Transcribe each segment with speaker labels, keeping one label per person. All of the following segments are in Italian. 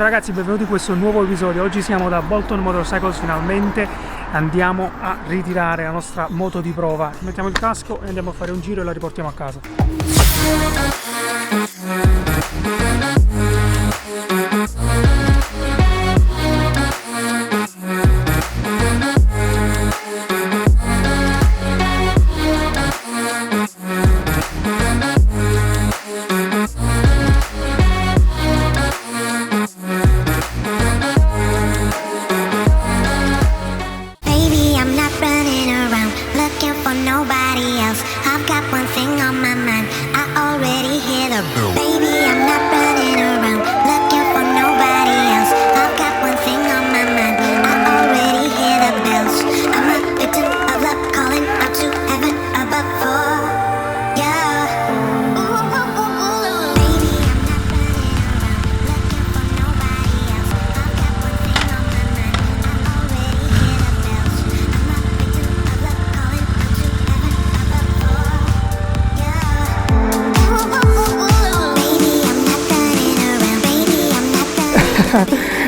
Speaker 1: Ciao ragazzi, benvenuti in questo nuovo episodio. Oggi siamo da Bolton Motorcycles, finalmente andiamo a ritirare la nostra moto di prova. Mettiamo il casco e andiamo a fare un giro e la riportiamo a casa.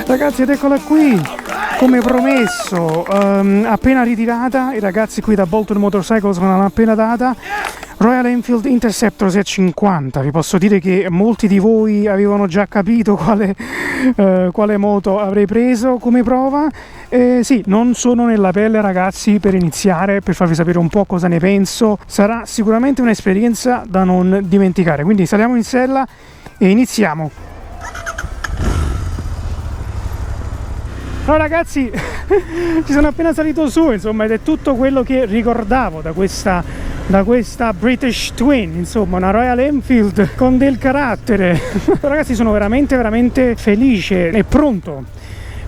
Speaker 1: Ragazzi, ed eccola qui, come promesso, appena ritirata. I ragazzi qui da Bolton Motorcycles me l'hanno appena data, Royal Enfield Interceptor Z50. Vi posso dire che molti di voi avevano già capito quale moto avrei preso come prova. Sì, non sono nella pelle ragazzi, per iniziare, per farvi sapere un po' cosa ne penso. Sarà sicuramente un'esperienza da non dimenticare, quindi saliamo in sella e iniziamo. No ragazzi, ci sono appena salito su, insomma, ed è tutto quello che ricordavo da questa British Twin, insomma, una Royal Enfield con del carattere. Ragazzi, sono veramente felice e pronto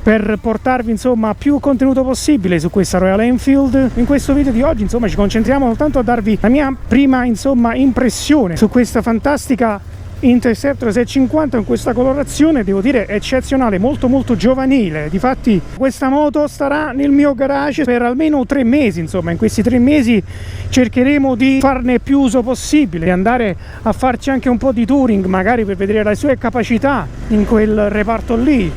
Speaker 1: per portarvi insomma più contenuto possibile su questa Royal Enfield. In questo video di oggi insomma ci concentriamo soltanto a darvi la mia prima insomma impressione su questa fantastica Interceptor Z50 in questa colorazione, devo dire eccezionale, molto giovanile. Difatti questa moto starà nel mio garage per almeno 3 mesi, insomma in questi 3 mesi cercheremo di farne più uso possibile, andare a farci anche un po' di touring magari per vedere le sue capacità in quel reparto lì,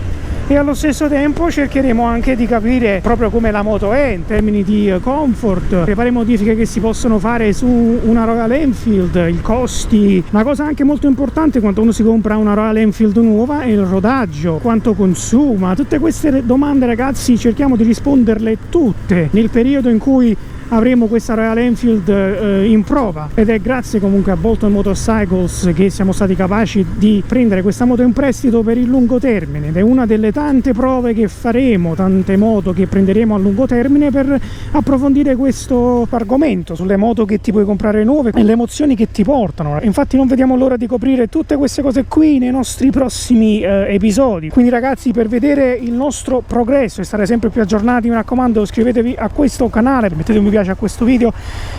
Speaker 1: e allo stesso tempo cercheremo anche di capire proprio come la moto è in termini di comfort, le varie modifiche che si possono fare su una Royal Enfield, i costi. Una cosa anche molto importante quando uno si compra una Royal Enfield nuova è il rodaggio, quanto consuma. Tutte queste domande ragazzi cerchiamo di risponderle tutte nel periodo in cui avremo questa Royal Enfield in prova, ed è grazie comunque a Bolton Motorcycles che siamo stati capaci di prendere questa moto in prestito per il lungo termine, ed è una delle tante prove che faremo, tante moto che prenderemo a lungo termine per approfondire questo argomento sulle moto che ti puoi comprare nuove e le emozioni che ti portano. Infatti non vediamo l'ora di coprire tutte queste cose qui nei nostri prossimi episodi. Quindi ragazzi, per vedere il nostro progresso e stare sempre più aggiornati, mi raccomando, iscrivetevi a questo canale, mettete un mi piace a questo video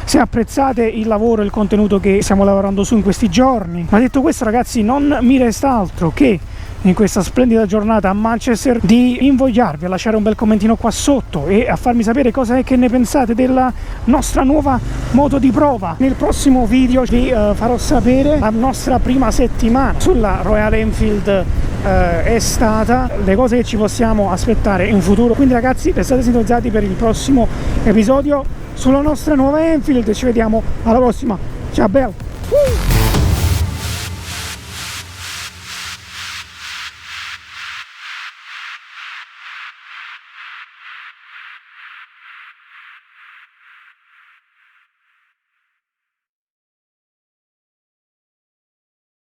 Speaker 1: se apprezzate il lavoro e il contenuto che stiamo lavorando su in questi giorni. Ma detto questo ragazzi, non mi resta altro che in questa splendida giornata a Manchester di invogliarvi a lasciare un bel commentino qua sotto e a farmi sapere cosa è che ne pensate della nostra nuova moto di prova. Nel prossimo video vi farò sapere la nostra prima settimana sulla Royal Enfield è stata, le cose che ci possiamo aspettare in futuro. Quindi ragazzi, restate sintonizzati per il prossimo episodio sulla nostra nuova Enfield. Ci vediamo alla prossima, ciao bello.